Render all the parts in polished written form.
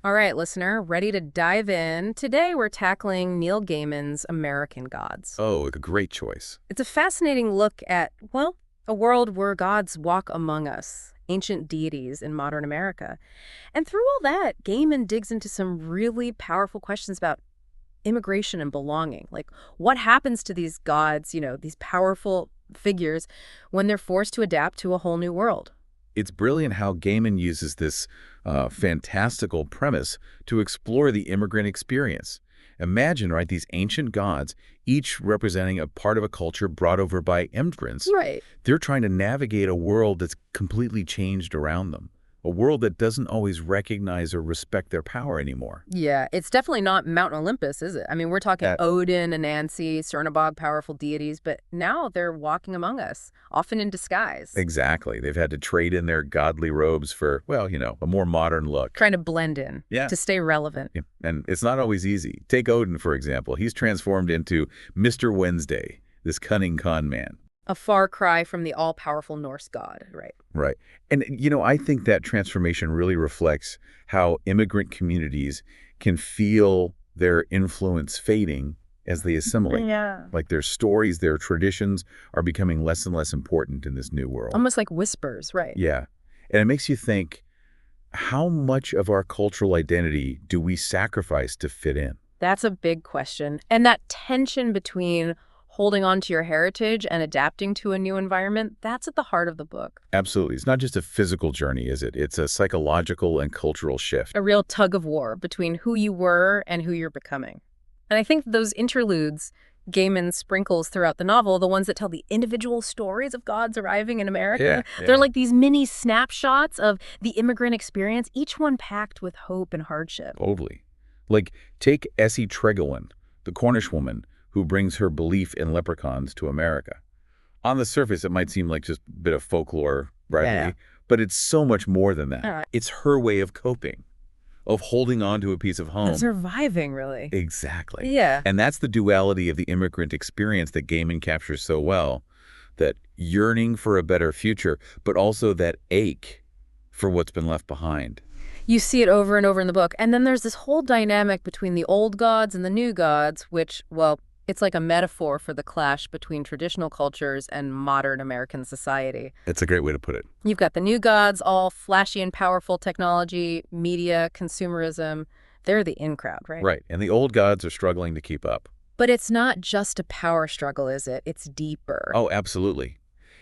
All right, listener, ready to dive in? Today we're tackling Neil Gaiman's American Gods. Oh, a great choice. It's a fascinating look at, well, a world where gods walk among us, ancient deities in modern America. And through all that, Gaiman digs into some really powerful questions about immigration and belonging. Like, what happens to these gods, these powerful figures, when they're forced to adapt to a whole new world? It's brilliant how Gaiman uses this fantastical premise to explore the immigrant experience. Imagine, right, these ancient gods, each representing a part of a culture brought over by immigrants. Right. They're trying to navigate a world that's completely changed around them, a world that doesn't always recognize or respect their power anymore. Yeah, it's definitely not Mount Olympus, is it? I mean, we're talking That Odin, Anansi, Cernabog, powerful deities, but now they're walking among us, often in disguise, Exactly. They've had to trade in their godly robes for, well, a more modern look. trying to blend in, Yeah. to stay relevant. Yeah. And it's not always easy. Take Odin, for example. He's transformed into Mr. Wednesday, this cunning con man. A far cry from the all-powerful Norse god, right? Right. And, I think that transformation really reflects how immigrant communities can feel their influence fading as they assimilate. Yeah. Like their stories, their traditions are becoming less and less important in this new world. Almost like whispers, right? Yeah. And it makes you think, how much of our cultural identity do we sacrifice to fit in? That's a big question. And that tension between holding on to your heritage and adapting to a new environment, that's at the heart of the book. Absolutely. It's not just a physical journey, is it? It's a psychological and cultural shift. A real tug of war between who you were and who you're becoming. And I think those interludes Gaiman sprinkles throughout the novel, the ones that tell the individual stories of gods arriving in America, Yeah. they're like these mini snapshots of the immigrant experience, each one packed with hope and hardship. Totally. Like, take Essie Tregowyn, the Cornish woman who brings her belief in leprechauns to America. On the surface, it might seem like just a bit of folklore, right? Yeah. But it's so much more than that. Uh, It's her way of coping, of holding on to a piece of home. Surviving, really. Exactly. Yeah. And that's the duality of the immigrant experience that Gaiman captures so well, that yearning for a better future, but also that ache for what's been left behind. You see it over and over in the book. And then there's this whole dynamic between the old gods and the new gods, which, well, it's like a metaphor for the clash between traditional cultures and modern American society. It's a great way to put it. You've got the new gods, all flashy and powerful technology, media, consumerism. They're the in crowd, right? Right. And the old gods are struggling to keep up. But it's not just a power struggle, is it? It's deeper. Oh, absolutely.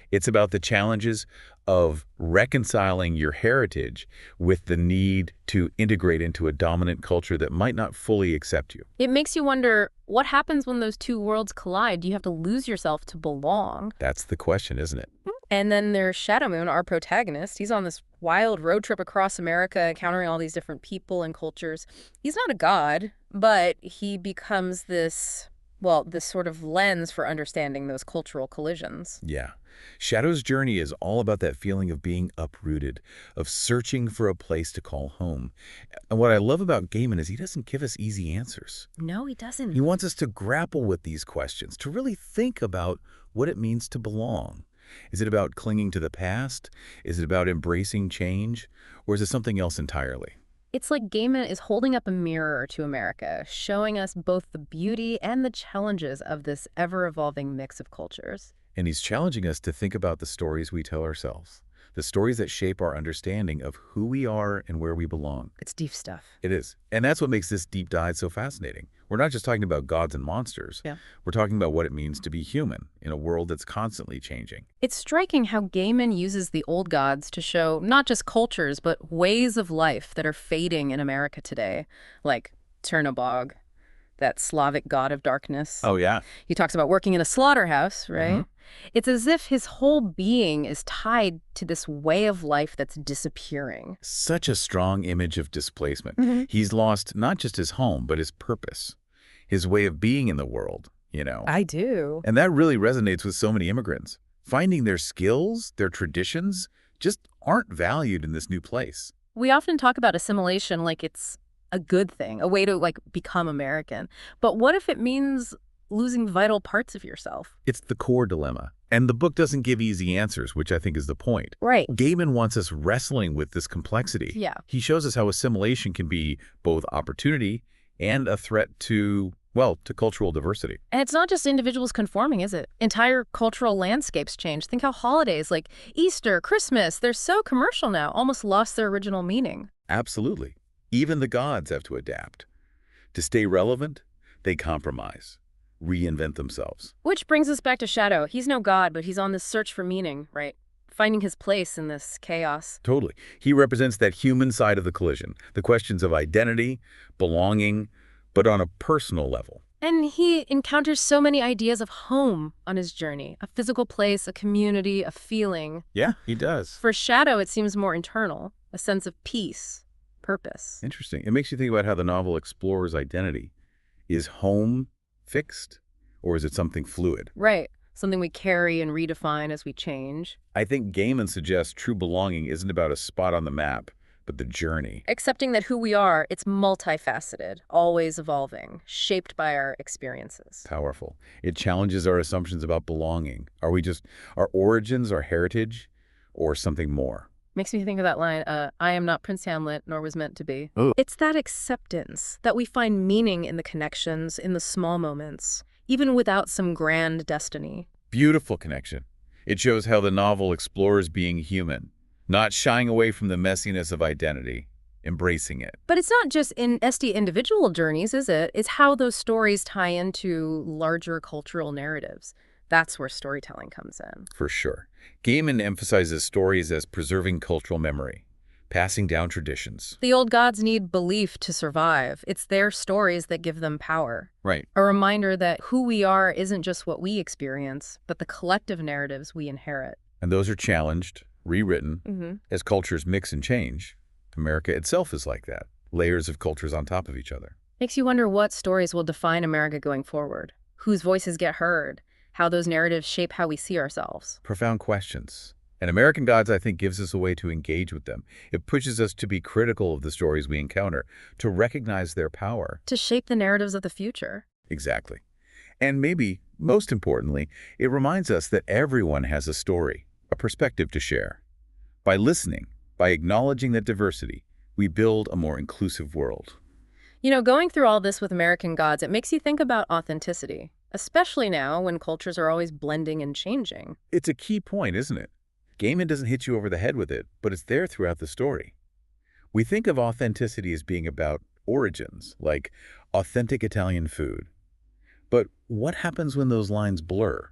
It's about the challenges of reconciling your heritage with the need to integrate into a dominant culture that might not fully accept you. It makes you wonder, what happens when those two worlds collide? Do you have to lose yourself to belong? That's the question, isn't it? And then there's Shadow Moon, our protagonist. He's on this wild road trip across America, encountering all these different people and cultures. He's not a god, but he becomes this sort of lens for understanding those cultural collisions. Yeah. Shadow's journey is all about that feeling of being uprooted, of searching for a place to call home. And what I love about Gaiman is he doesn't give us easy answers. No, he doesn't. He wants us to grapple with these questions, to really think about what it means to belong. Is it about clinging to the past? Is it about embracing change? Or is it something else entirely? It's like Gaiman is holding up a mirror to America, showing us both the beauty and the challenges of this ever-evolving mix of cultures. And he's challenging us to think about the stories we tell ourselves, the stories that shape our understanding of who we are and where we belong. It's deep stuff. It is. And that's what makes this deep dive so fascinating. We're not just talking about gods and monsters. Yeah. We're talking about what it means to be human in a world that's constantly changing. It's striking how Gaiman uses the old gods to show not just cultures, but ways of life that are fading in America today, like Cernabog, that Slavic god of darkness. Oh, yeah. He talks about working in a slaughterhouse, right? It's as if his whole being is tied to this way of life that's disappearing. Such a strong image of displacement. He's lost not just his home, but his purpose, his way of being in the world, I do. And that really resonates with so many immigrants. Finding their skills, their traditions, just aren't valued in this new place. We often talk about assimilation like it's a good thing, a way to become American. But what if it means losing vital parts of yourself. It's the core dilemma. And the book doesn't give easy answers, which I think is the point. Right. Gaiman wants us wrestling with this complexity. Yeah. He shows us how assimilation can be both opportunity and a threat to, well, to cultural diversity. And it's not just individuals conforming, is it? Entire cultural landscapes change. Think how holidays like Easter, Christmas, they're so commercial now, almost lost their original meaning. Absolutely. Even the gods have to adapt. To stay relevant, they compromise, reinvent themselves. Which brings us back to Shadow. He's no god, but he's on this search for meaning, right? Finding his place in this chaos. Totally. He represents that human side of the collision, the questions of identity, belonging, but on a personal level. And he encounters so many ideas of home on his journey. A physical place, a community, a feeling. Yeah, he does. For Shadow, it seems more internal, a sense of peace, purpose. Interesting. It makes you think about how the novel explores identity. Is home fixed, or is it something fluid? Right. Something we carry and redefine as we change. I think Gaiman suggests true belonging isn't about a spot on the map, but the journey. Accepting that who we are, it's multifaceted, always evolving, shaped by our experiences. Powerful. It challenges our assumptions about belonging. Are we just our origins, our heritage, or something more? Makes me think of that line, I am not Prince Hamlet, nor was meant to be. Oh. It's that acceptance, that we find meaning in the connections, in the small moments, even without some grand destiny. Beautiful connection. It shows how the novel explores being human, not shying away from the messiness of identity, embracing it. But it's not just in SD individual journeys, is it? It's how those stories tie into larger cultural narratives. That's where storytelling comes in. For sure. Gaiman emphasizes stories as preserving cultural memory, passing down traditions. The old gods need belief to survive. It's their stories that give them power. Right. A reminder that who we are isn't just what we experience, but the collective narratives we inherit. And those are challenged, rewritten, as cultures mix and change. America itself is like that. Layers of cultures on top of each other. Makes you wonder what stories will define America going forward, whose voices get heard, how those narratives shape how we see ourselves. Profound questions. And American Gods, I think, gives us a way to engage with them. It pushes us to be critical of the stories we encounter, to recognize their power. To shape the narratives of the future. Exactly. And maybe, most importantly, it reminds us that everyone has a story, a perspective to share. By listening, by acknowledging that diversity, we build a more inclusive world. You know, going through all this with American Gods, it makes you think about authenticity, especially now when cultures are always blending and changing. It's a key point, isn't it? Gaiman doesn't hit you over the head with it, but it's there throughout the story. We think of authenticity as being about origins, like authentic Italian food. But what happens when those lines blur?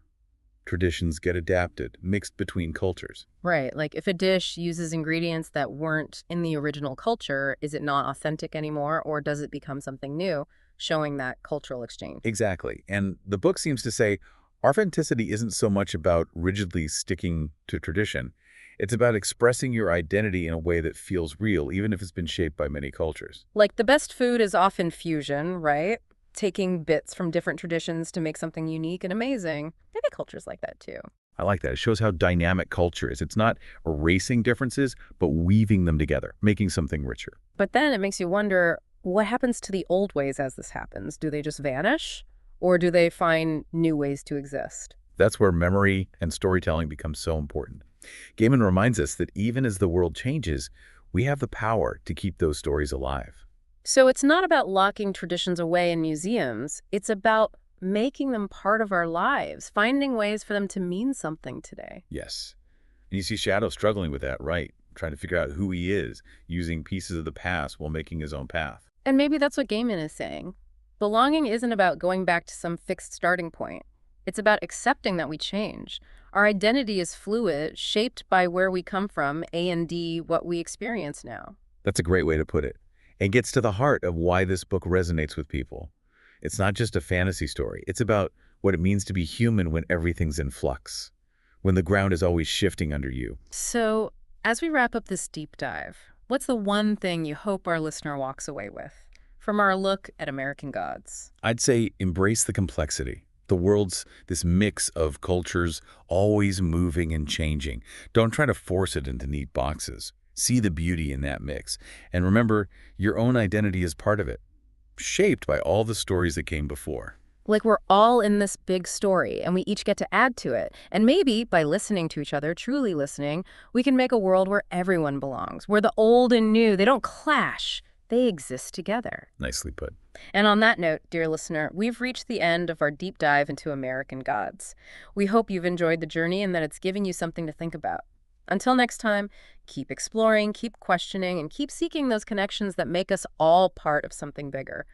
Traditions get adapted, mixed between cultures. Right, like if a dish uses ingredients that weren't in the original culture, is it not authentic anymore, or does it become something new, showing that cultural exchange? Exactly. And the book seems to say authenticity isn't so much about rigidly sticking to tradition. It's about expressing your identity in a way that feels real, even if it's been shaped by many cultures. Like the best food is often fusion, right? Taking bits from different traditions to make something unique and amazing. Maybe cultures like that too. I like that. It shows how dynamic culture is. It's not erasing differences, but weaving them together, making something richer. But then it makes you wonder, what happens to the old ways as this happens? Do they just vanish? Or do they find new ways to exist? That's where memory and storytelling become so important. Gaiman reminds us that even as the world changes, we have the power to keep those stories alive. So it's not about locking traditions away in museums. It's about making them part of our lives, finding ways for them to mean something today. Yes. And you see Shadow struggling with that, right? Trying to figure out who he is, using pieces of the past while making his own path. And maybe that's what Gaiman is saying. Belonging isn't about going back to some fixed starting point. It's about accepting that we change. Our identity is fluid, shaped by where we come from, and what we experience now. That's a great way to put it. And gets to the heart of why this book resonates with people. It's not just a fantasy story. It's about what it means to be human when everything's in flux, when the ground is always shifting under you. So, as we wrap up this deep dive, what's the one thing you hope our listener walks away with from our look at American Gods? I'd say embrace the complexity. The world's this mix of cultures always moving and changing. Don't try to force it into neat boxes. See the beauty in that mix. And remember, your own identity is part of it, shaped by all the stories that came before. Like we're all in this big story and we each get to add to it. And maybe by listening to each other, truly listening, we can make a world where everyone belongs, where the old and new, they don't clash, they exist together. Nicely put. And on that note, dear listener, we've reached the end of our deep dive into American gods. We hope you've enjoyed the journey and that it's given you something to think about. Until next time, keep exploring, keep questioning, and keep seeking those connections that make us all part of something bigger.